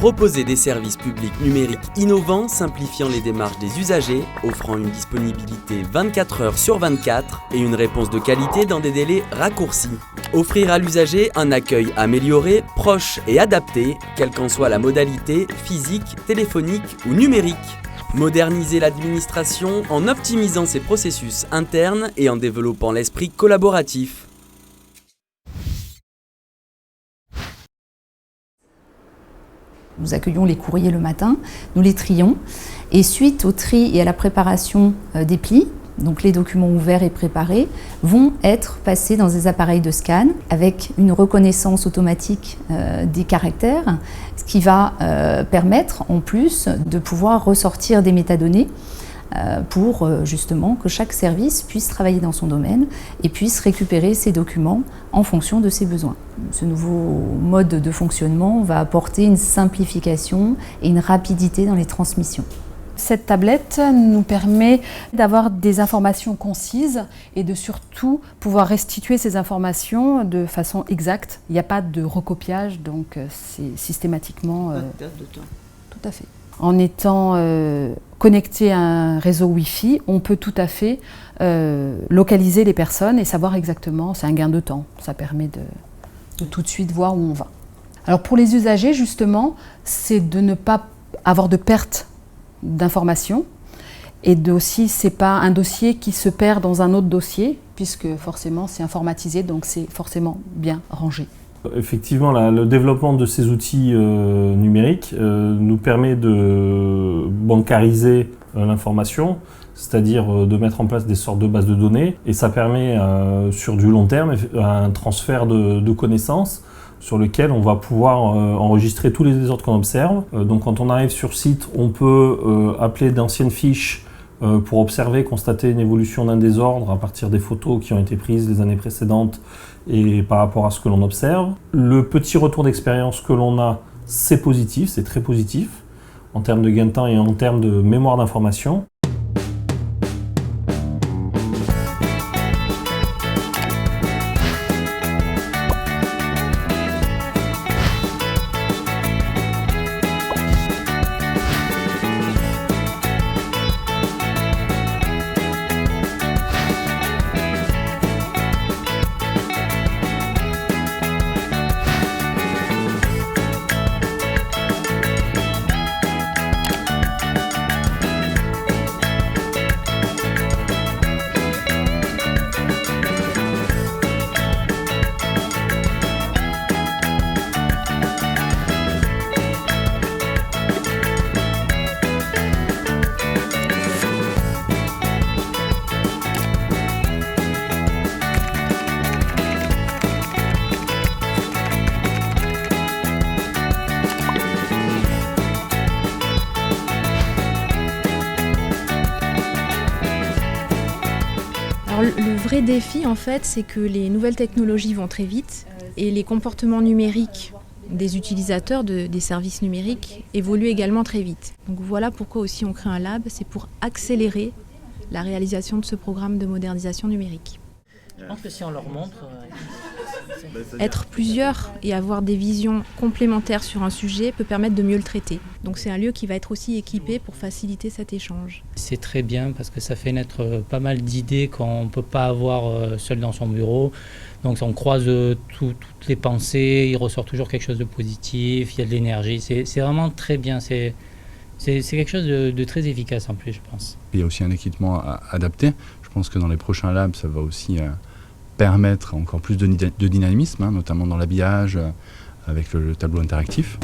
Proposer des services publics numériques innovants, simplifiant les démarches des usagers, offrant une disponibilité 24 heures sur 24 et une réponse de qualité dans des délais raccourcis. Offrir à l'usager un accueil amélioré, proche et adapté, quelle qu'en soit la modalité, physique, téléphonique ou numérique. Moderniser l'administration en optimisant ses processus internes et en développant l'esprit collaboratif. Nous accueillons les courriers le matin, nous les trions et suite au tri et à la préparation des plis, donc les documents ouverts et préparés, vont être passés dans des appareils de scan avec une reconnaissance automatique des caractères, ce qui va permettre en plus de pouvoir ressortir des métadonnées pour justement que chaque service puisse travailler dans son domaine et puisse récupérer ses documents en fonction de ses besoins. Ce nouveau mode de fonctionnement va apporter une simplification et une rapidité dans les transmissions. Cette tablette nous permet d'avoir des informations concises et de surtout pouvoir restituer ces informations de façon exacte. Il n'y a pas de recopiage, donc c'est systématiquement... Pas de perte de temps. Tout à fait. En étant connecté à un réseau Wi-Fi, on peut tout à fait localiser les personnes et savoir exactement, c'est un gain de temps, ça permet de tout de suite voir où on va. Alors pour les usagers, justement, c'est de ne pas avoir de perte d'informations et aussi, c'est pas un dossier qui se perd dans un autre dossier, puisque forcément c'est informatisé, donc c'est forcément bien rangé. Effectivement, le développement de ces outils numériques nous permet de bancariser l'information, c'est-à-dire de mettre en place des sortes de bases de données, et ça permet sur du long terme un transfert de connaissances sur lequel on va pouvoir enregistrer tous les désordres qu'on observe. Donc quand on arrive sur site, on peut appeler d'anciennes fiches pour observer, constater une évolution d'un désordre à partir des photos qui ont été prises les années précédentes et par rapport à ce que l'on observe. Le petit retour d'expérience que l'on a, c'est positif, c'est très positif en termes de gain de temps et en termes de mémoire d'information. Alors, le vrai défi, en fait, c'est que les nouvelles technologies vont très vite et les comportements numériques des utilisateurs des services numériques évoluent également très vite. Donc voilà pourquoi aussi on crée un lab, c'est pour accélérer la réalisation de ce programme de modernisation numérique. Je pense que si on leur montre... Être plusieurs et avoir des visions complémentaires sur un sujet peut permettre de mieux le traiter. Donc c'est un lieu qui va être aussi équipé pour faciliter cet échange. C'est très bien parce que ça fait naître pas mal d'idées qu'on ne peut pas avoir seul dans son bureau. Donc on croise toutes les pensées, il ressort toujours quelque chose de positif, il y a de l'énergie. C'est vraiment très bien, c'est quelque chose de très efficace en plus, je pense. Il y a aussi un équipement adapté. Je pense que dans les prochains labs, ça va aussi permettre encore plus de dynamisme, notamment dans l'habillage avec le tableau interactif.